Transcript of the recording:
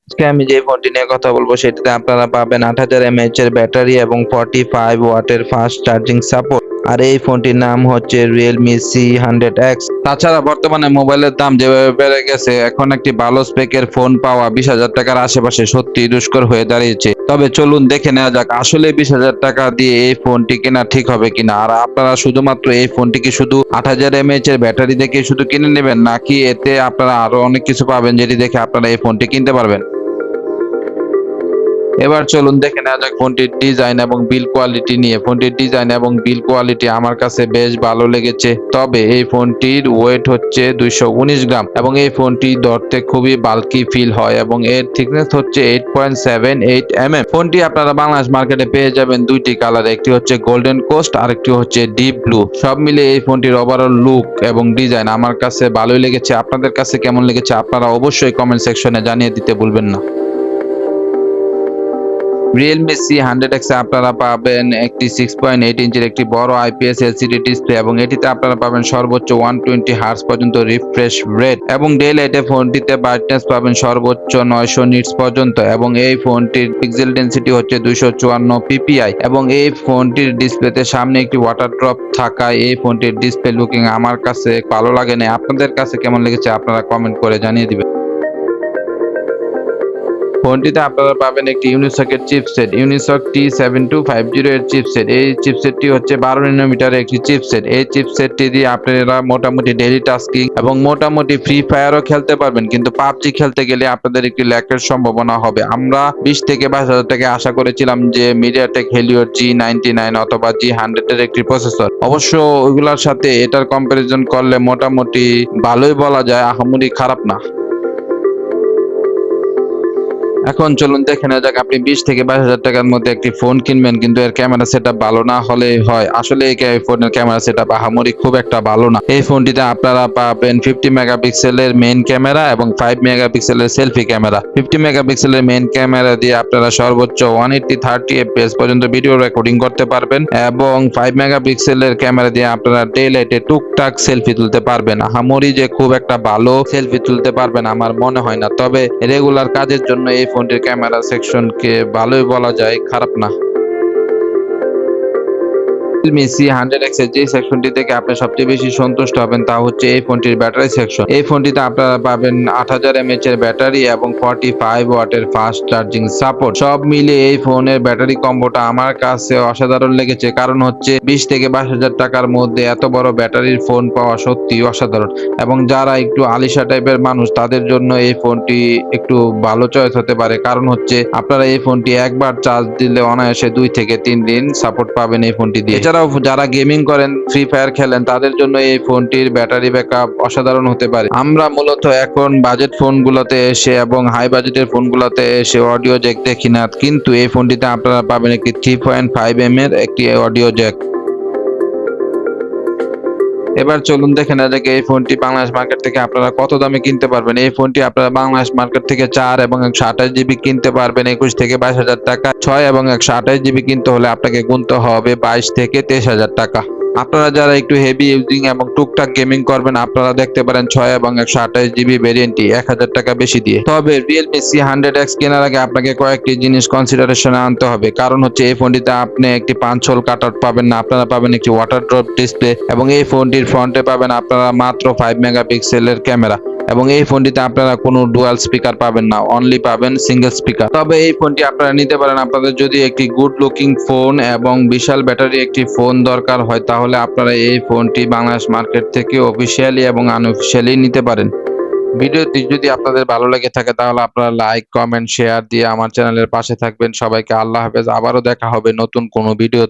আজকে আমি যে ফোনটি নিয়ে কথা বলবো সেটিতে আপনারা পাবেন ৮০০০ mAh এর ব্যাটারি এবং 45 ওয়াটের ফাস্ট চার্জিং সাপোর্ট। আর এই ফোনটির নাম হচ্ছে Realme C100X। তাছাড়া বর্তমানে মোবাইলের দাম যেভাবে বেড়ে গেছে, এখন একটি ভালো স্পেকের ফোন পাওয়া ২০,০০০ টাকার আশেপাশে সত্যিই দুষ্কর হয়ে দাঁড়িয়েছে। তবে চলুন দেখে নেওয়া যাক আসলে ২০,০০০ টাকা দিয়ে এই ফোনটি কেনা ঠিক হবে কিনা। আর আপনারা শুধুমাত্র এই ফোনটি কি শুধু ৮০০০ mAh এর ব্যাটারি দেখে শুধু কিনে নেবেন, নাকি এতে আপনারা আরো অনেক কিছু পাবেন যেটি দেখে আপনারা এই ফোনটি কিনতে পারবেন। এবার চলুন দেখে নেওয়া যাক ফোনটির ডিজাইন এবং বিল্ড কোয়ালিটি নিয়ে। ফোনটির ডিজাইন এবং বিল্ড কোয়ালিটি আমার কাছে বেশ ভালো লেগেছে। তবে এই ফোনটির ওয়েট হচ্ছে ২১৯ গ্রাম এবং এই ফোনটি ধরতে খুবই বাল্কি ফিল হয় এবং এর থিকনেস হচ্ছে 8.78 mm। ফোনটি আপনারা বাংলাদেশ মার্কেটে পেয়ে যাবেন দুইটি কালারে, একটি হচ্ছে গোল্ডেন কোস্ট আর একটি হচ্ছে ডিপ ব্লু। সব মিলিয়ে এই ফোনটির ওভারঅল লুক এবং ডিজাইন আমার কাছে ভালোই লেগেছে। আপনাদের কাছে কেমন লেগেছে আপনারা অবশ্যই কমেন্ট সেকশনে জানিয়ে দিতে ভুলবেন না। Realme C100X এ আপনারা পাবেন একটি 6.8 ইঞ্চির একটি বড় IPS LCD ডিসপ্লে এবং এটিতে আপনারা পাবেন সর্বোচ্চ 120 হার্জ পর্যন্ত রিফ্রেশ রেট এবং ডে লাইটে ফোনটিতে ব্রাইটনেস পাবেন সর্বোচ্চ 900 নিটস পর্যন্ত এবং এই ফোনটির পিক্সেল ডেনসিটি হচ্ছে 254 ppi এবং এই ফোনটির ডিসপ্লেতে সামনে একটি ওয়াটার ড্রপ থাকায় এই ফোনটির ডিসপ্লে লুকিং আমার কাছে ভালো লাগে না। আপনাদের কাছে কেমন লেগেছে আপনারা কমেন্ট করে জানিয়ে দিবেন। ফোনটিতে আপনারা পাবেন একটি ইউনিসকের চিপসেট, ইউনিসক T7250 এর চিপসেট। এই চিপসেটটি হচ্ছে 12 ন্যানোমিটারের একটি চিপসেট। এই চিপসেটটি দিয়ে আপনারা মোটামুটি ডেইলি টাস্কিং এবং মোটামুটি ফ্রি ফায়ারও খেলতে পারবেন, কিন্তু পাবজি খেলতে গেলে আপনাদের একটি ল্যাগের সম্ভাবনা হবে। আমরা 20 থেকে 22,000 টাকা আশা করেছিলাম যে মিডিয়াটেক হেলিও G99 অথবা G100 এর একটি প্রসেসর। অবশ্য ওইগুলোর সাথে এটার কম্পারিজন করলে মোটামুটি ভালোই বলা যায়, আহামরি খারাপ না। এখন চলুন দেখে নেওয়া যাক আপনি 20 থেকে 22,000 টাকার মধ্যে একটি ফোন কিনবেন কিন্তু এর ক্যামেরা সেটআপ ভালো না হলে হয়। আসলে এই ফোনের ক্যামেরা সেটআপ আহামরি খুব একটা ভালো না। এই ফোনটিতে আপনারা পাবেন 50 মেগাপিক্সেলের মেইন ক্যামেরা এবং 5 মেগাপিক্সেলের সেলফি ক্যামেরা। 50 মেগাপিক্সেলের মেইন ক্যামেরা দিয়ে আপনারা সর্বোচ্চ 180 30 fps পর্যন্ত ভিডিও রেকর্ডিং করতে পারবেন এবং 5 মেগাপিক্সেলের ক্যামেরা দিয়ে আপনারা ডে লাইটে টুকটাক সেলফি তুলতে পারবেন। আহামরি যে খুব একটা ভালো সেলফি তুলতে পারবেন আমার মনে হয় না। তবে রেগুলার কাজের জন্য এই ফোনটির ক্যামেরা সেকশনকে ভালোই বলা যায়, খারাপ না। Realme C100X এর যে সেকশনটি থেকে আপনি সবচেয়ে বেশি সন্তুষ্ট হবেন তা হচ্ছে এই ফোনটির ব্যাটারি সেকশন। এই ফোনটিতে আপনারা পাবেন ৮০০০ mAh এর ব্যাটারি এবং 45 ওয়াটের ফাস্ট চার্জিং সাপোর্ট। সব মিলিয়ে এই ফোনের ব্যাটারি কম্বোটা আমার কাছে অসাধারণ লেগেছে, কারণ হচ্ছে 20 থেকে 22,000 টাকার মধ্যে এত বড় ব্যাটারির ফোন পাওয়া সত্যি অসাধারণ এবং যারা একটু আলিশা টাইপের মানুষ তাদের জন্য এই ফোনটি একটু ভালো চয়েস হতে পারে, কারণ হচ্ছে আপনারা এই ফোনটি একবার চার্জ দিলে অনায়াসে 2 থেকে 3 দিন সাপোর্ট পাবেন এই ফোনটি দিয়ে। এছাড়াও যারা গেমিং করেন, ফ্রি ফায়ার খেলেন তাদের জন্য এই ফোনটির ব্যাটারি ব্যাকআপ অসাধারণ হতে পারে। আমরা মূলত এখন বাজেট ফোনগুলোতে এসে এবং হাই বাজেটের ফোনগুলোতে এসে অডিও জ্যাক দেখি না, কিন্তু এই ফোনটিতে আপনারা পাবেন একটি 3.5 mm এর একটি অডিও জ্যাক। এবার চলুন দেখে নেওয়া যাক এই ফোনটি বাংলাদেশ মার্কেট থেকে আপনারা কত দামে কিনতে পারবেন। এই ফোনটি আপনারা বাংলাদেশ মার্কেট থেকে 4 এবং 128 জিবি কিনতে পারবেন 21 থেকে 22,000 টাকা। 6 এবং 128 জিবি কিনতে হলে আপনাকে গুনতে হবে 22 থেকে 23,000 টাকা। আপনারা যারা একটু হেভি ইউজিং এবং টুকটাক গেমিং করবেন আপনারা দেখতে পারেন 6 এবং 128 জিবি ভেরিয়েন্টটি 1000 টাকা বেশি দিয়ে। তবে Realme C100X কেনার আগে আপনাকে কয়েকটি জিনিস কনসিডারেশনে আনতে হবে, কারণ হচ্ছে এই ফোনটিতে আপনি একটি পাঞ্চ হোল কাটআউট পাবেন না, আপনারা পাবেন একটি ওয়াটার ড্রপ ডিসপ্লে এবং এই ফোনটির ফ্রন্টে পাবেন আপনারা মাত্র 5 মেগাপিক্সেলের ক্যামেরা এবং এই ফোনটিতে আপনারা কোনো ডুয়াল স্পিকার পাবেন না, অনলি পাবেন সিঙ্গেল স্পিকার। তবে এই ফোনটি আপনারা নিতে পারেন আপনাদের যদি একটি গুড লুকিং ফোন এবং বিশাল ব্যাটারি একটি ফোন দরকার হয়, তাহলে আপনারা এই ফোনটি বাংলাদেশ মার্কেট থেকে অফিসিয়ালি এবং আনঅফিসিয়ালি নিতে পারেন। ভিডিওটি যদি আপনাদের ভালো লেগে থাকে তাহলে আপনারা লাইক, কমেন্ট, শেয়ার দিয়ে আমার চ্যানেলের পাশে থাকবেন। সবাইকে আল্লাহ হাফেজ। আবারও দেখা হবে নতুন কোনো ভিডিও।